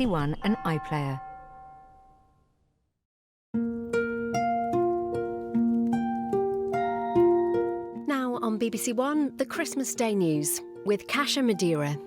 BBC One and iPlayer. Now on BBC One, the Christmas Day News with Kasia Madera.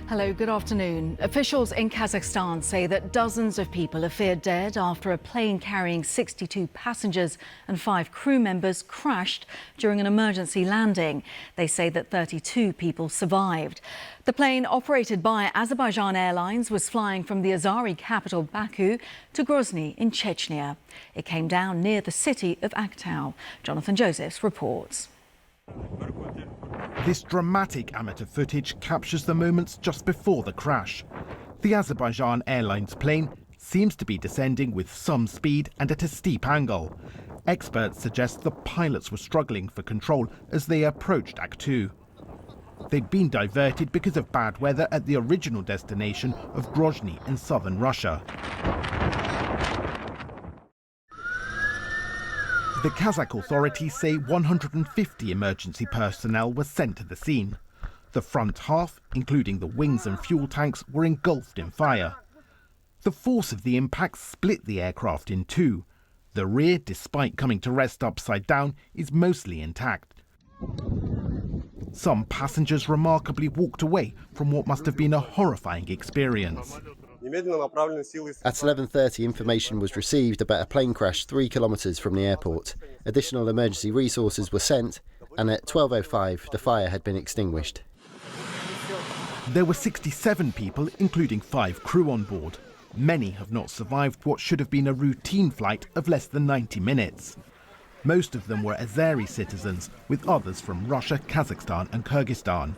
Hello, good afternoon. Officials in Kazakhstan say that dozens of people are feared dead after a plane carrying 62 passengers and 5 crew members crashed during an emergency landing. They say that 32 people survived. The plane, operated by Azerbaijan Airlines, was flying from the Azeri capital Baku to Grozny in Chechnya. It came down near the city of Aktau. Jonathan Josephs reports. This dramatic amateur footage captures the moments just before the crash. The Azerbaijan Airlines plane seems to be descending with some speed and at a steep angle. Experts suggest the pilots were struggling for control as they approached Aktu. They'd been diverted because of bad weather at the original destination of Grozny in southern Russia. The Kazakh authorities say 150 emergency personnel were sent to the scene. The front half, including the wings and fuel tanks, were engulfed in fire. The force of the impact split the aircraft in two. The rear, despite coming to rest upside down, is mostly intact. Some passengers remarkably walked away from what must have been a horrifying experience. At 11:30, information was received about a plane crash 3 kilometres from the airport. Additional emergency resources were sent, and at 12:05, the fire had been extinguished. There were 67 people, including 5 crew on board. Many have not survived what should have been a routine flight of less than 90 minutes. Most of them were Azeri citizens, with others from Russia, Kazakhstan and Kyrgyzstan.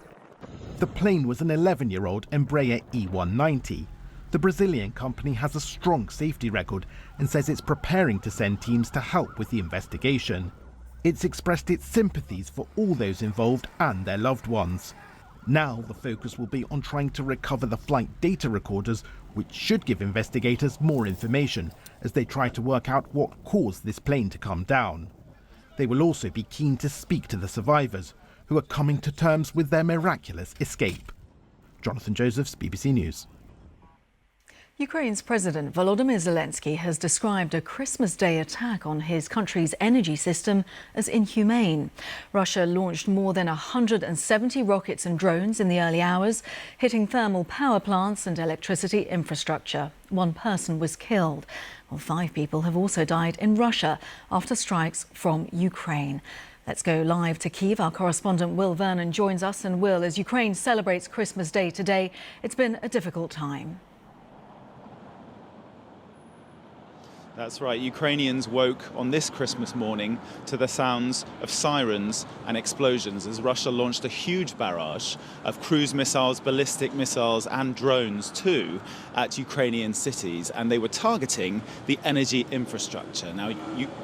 The plane was an 11-year-old Embraer E190. The Brazilian company has a strong safety record and says it's preparing to send teams to help with the investigation. It's expressed its sympathies for all those involved and their loved ones. Now the focus will be on trying to recover the flight data recorders, which should give investigators more information as they try to work out what caused this plane to come down. They will also be keen to speak to the survivors, who are coming to terms with their miraculous escape. Jonathan Josephs, BBC News. Ukraine's President Volodymyr Zelensky has described a Christmas Day attack on his country's energy system as inhumane. Russia launched more than 170 rockets and drones in the early hours, hitting thermal power plants and electricity infrastructure. 1 person was killed, while 5 people have also died in Russia after strikes from Ukraine. Let's go live to Kyiv. Our correspondent Will Vernon joins us. And Will, as Ukraine celebrates Christmas Day today, it's been a difficult time. That's right. Ukrainians woke on this Christmas morning to the sounds of sirens and explosions as Russia launched a huge barrage of cruise missiles, ballistic missiles and drones too at Ukrainian cities, and they were targeting the energy infrastructure. Now,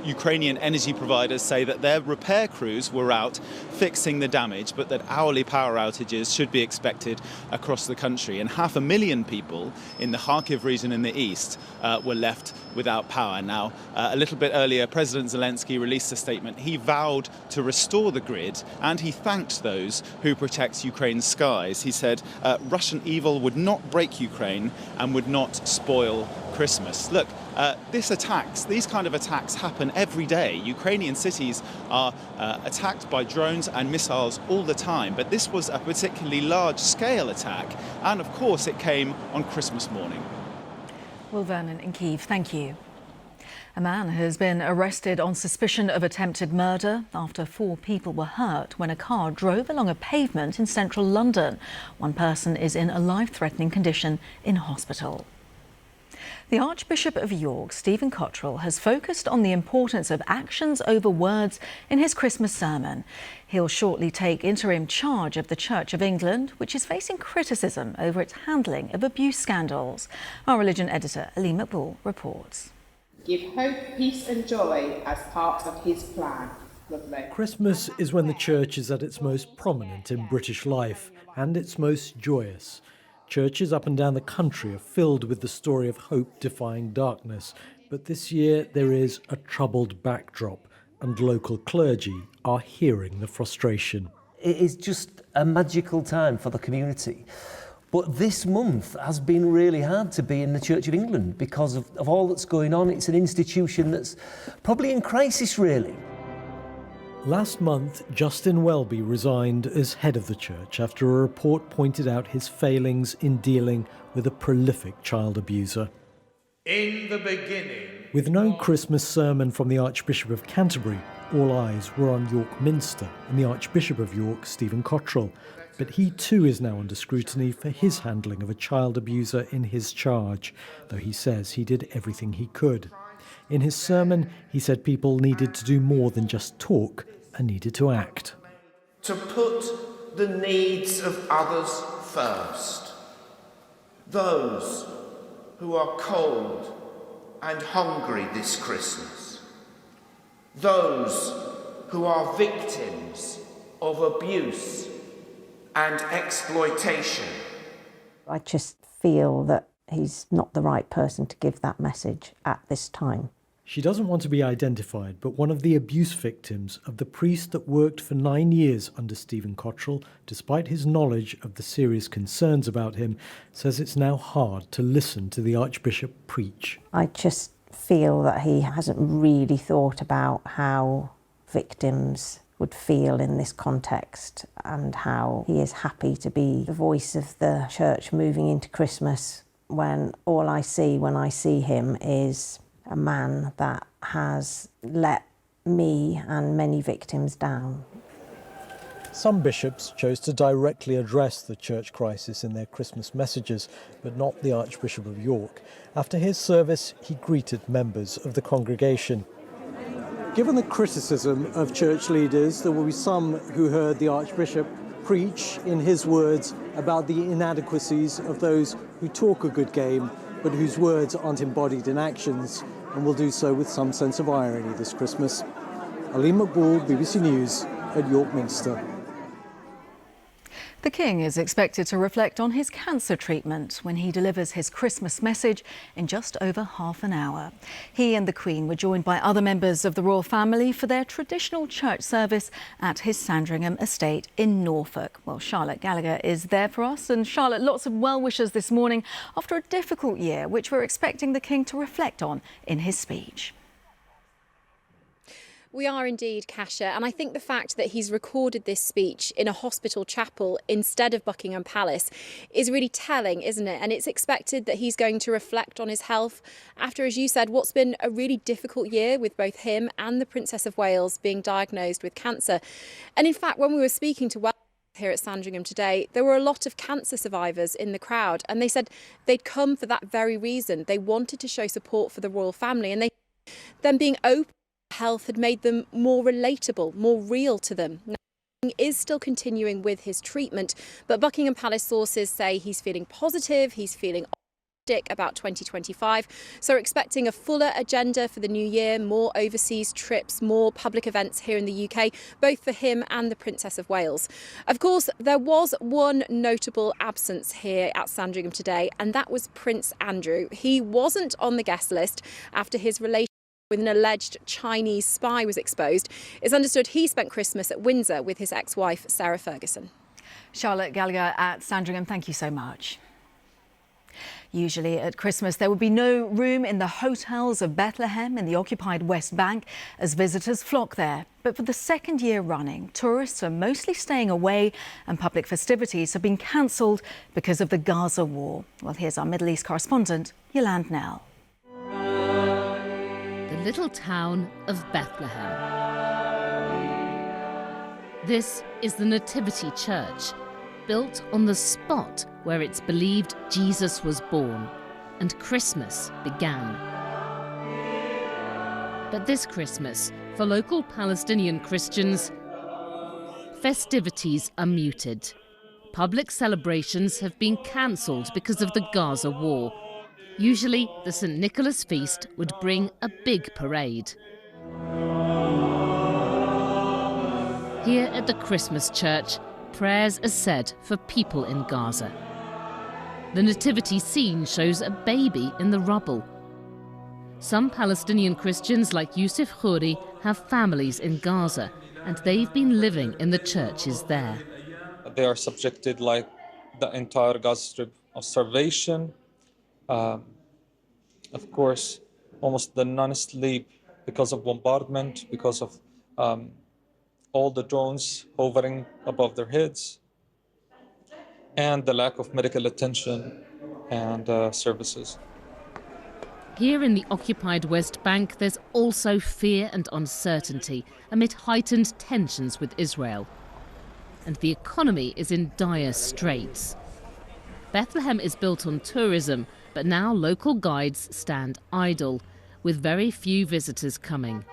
Ukrainian energy providers say that their repair crews were out fixing the damage, but that hourly power outages should be expected across the country. And 500,000 people in the Kharkiv region in the east were left without power. Now, a little bit earlier, President Zelensky released a statement. He vowed to restore the grid and he thanked those who protect Ukraine's skies. He said Russian evil would not break Ukraine and would not spoil Christmas. Look, these kind of attacks happen every day. Ukrainian cities are attacked by drones and missiles all the time, but this was a particularly large-scale attack, and of course it came on Christmas morning. Will Vernon in Kyiv, thank you. A man has been arrested on suspicion of attempted murder after 4 people were hurt when a car drove along a pavement in central London. 1 person is in a life-threatening condition in hospital. The Archbishop of York, Stephen Cottrell, has focused on the importance of actions over words in his Christmas sermon. He'll shortly take interim charge of the Church of England, which is facing criticism over its handling of abuse scandals. Our religion editor, Ali Maqbool, reports. Give hope, peace and joy as part of his plan. Lovely. Christmas is when the church is at its most prominent in British life and its most joyous. Churches up and down the country are filled with the story of hope defying darkness. But this year there is a troubled backdrop, and local clergy are hearing the frustration. It is just a magical time for the community. But this month has been really hard to be in the Church of England because of all that's going on. It's an institution that's probably in crisis, really. Last month, Justin Welby resigned as head of the church after a report pointed out his failings in dealing with a prolific child abuser. In the beginning. With no Christmas sermon from the Archbishop of Canterbury, all eyes were on York Minster and the Archbishop of York, Stephen Cottrell. But he too is now under scrutiny for his handling of a child abuser in his charge, though he says he did everything he could. In his sermon, he said people needed to do more than just talk and needed to act. To put the needs of others first. Those who are cold and hungry this Christmas. Those who are victims of abuse and exploitation. I just feel that he's not the right person to give that message at this time. She doesn't want to be identified, but one of the abuse victims of the priest that worked for 9 years under Stephen Cottrell, despite his knowledge of the serious concerns about him, says it's now hard to listen to the Archbishop preach. I just feel that he hasn't really thought about how victims would feel in this context and how he is happy to be the voice of the church moving into Christmas when all I see when I see him is a man that has let me and many victims down. Some bishops chose to directly address the church crisis in their Christmas messages, but not the Archbishop of York. After his service, he greeted members of the congregation. Given the criticism of church leaders, there will be some who heard the Archbishop preach, in his words, about the inadequacies of those who talk a good game, but whose words aren't embodied in actions, and will do so with some sense of irony this Christmas. Aline McBall, BBC News at York Minster. The King is expected to reflect on his cancer treatment when he delivers his Christmas message in just over half an hour. He and the Queen were joined by other members of the royal family for their traditional church service at his Sandringham estate in Norfolk. Well, Charlotte Gallagher is there for us. And Charlotte, lots of well wishes this morning after a difficult year, which we're expecting the King to reflect on in his speech. We are indeed, Kasia, and I think the fact that he's recorded this speech in a hospital chapel instead of Buckingham Palace is really telling, isn't it? And it's expected that he's going to reflect on his health after, as you said, what's been a really difficult year with both him and the Princess of Wales being diagnosed with cancer. And in fact, when we were speaking to Wales here at Sandringham today, there were a lot of cancer survivors in the crowd, and they said they'd come for that very reason. They wanted to show support for the royal family, and them being open health had made them more relatable, more real to them. Now, he is still continuing with his treatment, but Buckingham Palace sources say he's feeling positive, he's feeling optimistic about 2025. So we're expecting a fuller agenda for the new year, more overseas trips, more public events here in the UK, both for him and the Princess of Wales. Of course, there was one notable absence here at Sandringham today, and that was Prince Andrew. He wasn't on the guest list after his relationship with an alleged Chinese spy was exposed. It's understood he spent Christmas at Windsor with his ex-wife, Sarah Ferguson. Charlotte Gallagher at Sandringham, thank you so much. Usually at Christmas, there would be no room in the hotels of Bethlehem in the occupied West Bank as visitors flock there. But for the second year running, tourists are mostly staying away and public festivities have been cancelled because of the Gaza war. Well, here's our Middle East correspondent, Yolande Nell. Little town of Bethlehem. This is the Nativity Church, built on the spot where it's believed Jesus was born and Christmas began. But this Christmas, for local Palestinian Christians, festivities are muted. Public celebrations have been cancelled because of the Gaza war. Usually, the St. Nicholas feast would bring a big parade. Here at the Christmas church, prayers are said for people in Gaza. The nativity scene shows a baby in the rubble. Some Palestinian Christians like Yusuf Khouri have families in Gaza, and they've been living in the churches there. They are subjected, like the entire Gaza Strip, of starvation. Of course, almost the non-sleep because of bombardment, because of all the drones hovering above their heads, and the lack of medical attention and services. Here in the occupied West Bank, there's also fear and uncertainty amid heightened tensions with Israel. And the economy is in dire straits. Bethlehem is built on tourism, but now local guides stand idle, with very few visitors coming.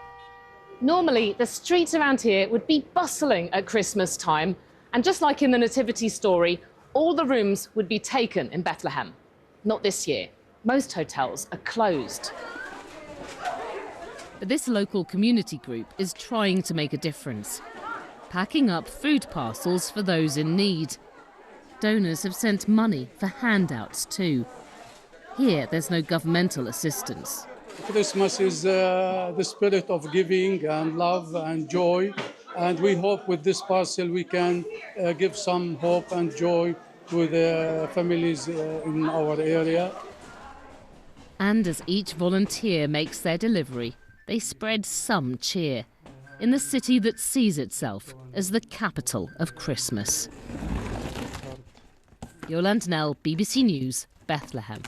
Normally, the streets around here would be bustling at Christmas time, and just like in the Nativity story, all the rooms would be taken in Bethlehem. Not this year. Most hotels are closed. But this local community group is trying to make a difference, packing up food parcels for those in need. Donors have sent money for handouts too. Here, there's no governmental assistance. Christmas is the spirit of giving and love and joy, and we hope with this parcel we can give some hope and joy to the families in our area. And as each volunteer makes their delivery, they spread some cheer in the city that sees itself as the capital of Christmas. Yolande Nell, BBC News, Bethlehem.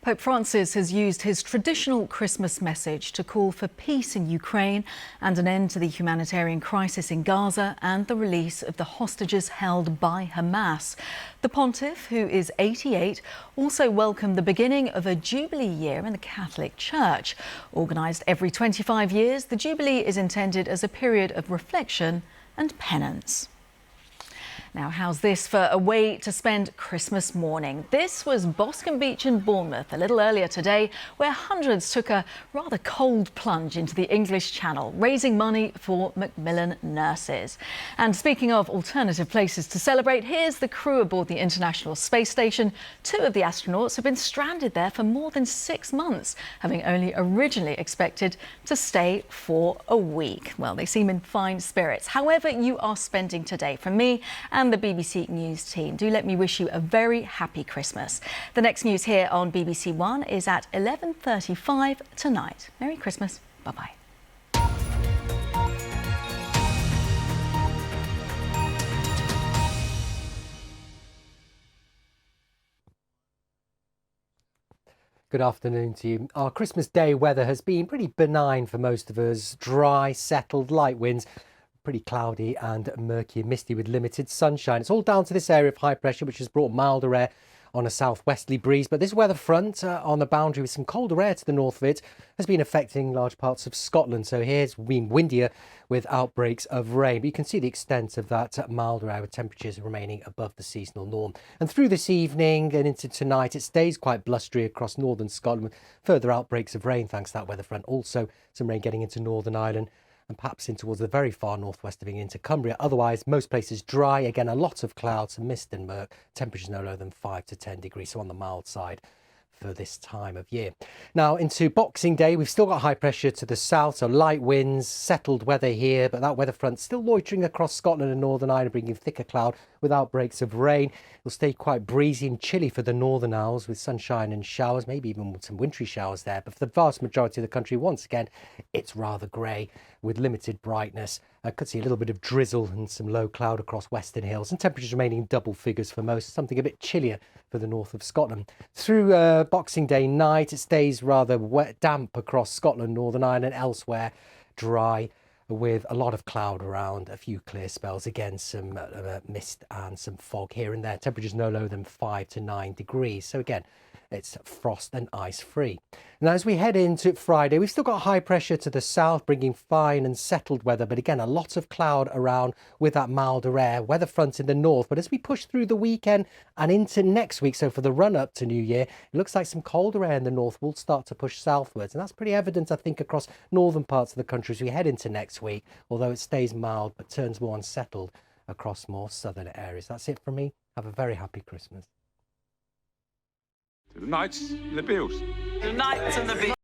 Pope Francis has used his traditional Christmas message to call for peace in Ukraine and an end to the humanitarian crisis in Gaza and the release of the hostages held by Hamas. The pontiff, who is 88, also welcomed the beginning of a Jubilee year in the Catholic Church. Organised every 25 years, the Jubilee is intended as a period of reflection and penance. Now, how's this for a way to spend Christmas morning? This was Boscombe Beach in Bournemouth a little earlier today, where hundreds took a rather cold plunge into the English Channel, raising money for Macmillan nurses. And speaking of alternative places to celebrate, here's the crew aboard the International Space Station. 2 of the astronauts have been stranded there for more than 6 months, having only originally expected to stay for a week. Well, they seem in fine spirits. However you are spending today, from me and the BBC News team, do let me wish you a very happy Christmas. The next news here on BBC One is at 11:35 tonight. Merry Christmas. Bye-bye. Good afternoon to you. Our Christmas Day weather has been pretty benign for most of us. Dry, settled, light winds. Pretty cloudy and murky and misty with limited sunshine. It's all down to this area of high pressure, which has brought milder air on a southwesterly breeze. But this weather front on the boundary with some colder air to the north of it has been affecting large parts of Scotland. So here's been windier with outbreaks of rain. But you can see the extent of that milder air with temperatures remaining above the seasonal norm. And through this evening and into tonight, it stays quite blustery across northern Scotland with further outbreaks of rain thanks to that weather front. Also some rain getting into Northern Ireland and perhaps in towards the very far northwest of England into Cumbria. Otherwise, most places dry. Again, a lot of clouds, some mist and murk. Temperatures no lower than 5 to 10 degrees, so on the mild side for this time of year. Now into Boxing Day, we've still got high pressure to the south, so light winds, settled weather here, but that weather front still loitering across Scotland and Northern Ireland, bringing thicker cloud with outbreaks of rain. It'll stay quite breezy and chilly for the Northern Isles with sunshine and showers, maybe even some wintry showers there. But for the vast majority of the country, once again, it's rather grey with limited brightness. I could see a little bit of drizzle and some low cloud across Western Hills, and temperatures remaining double figures for most, something a bit chillier for the north of Scotland. Through Boxing Day night, it stays rather wet, damp across Scotland, Northern Ireland, and elsewhere dry with a lot of cloud around, a few clear spells, again some mist and some fog here and there. Temperatures no lower than 5 to 9 degrees. So again, it's frost and ice free. Now, as we head into Friday, we've still got high pressure to the south, bringing fine and settled weather. But again, a lot of cloud around with that milder air, weather fronts in the north. But as we push through the weekend and into next week, so for the run up to New Year, it looks like some colder air in the north will start to push southwards. And that's pretty evident, I think, across northern parts of the country as we head into next week, although it stays mild but turns more unsettled across more southern areas. That's it from me. Have a very happy Christmas. To the Knights and the Beals. The Knights and the Beals.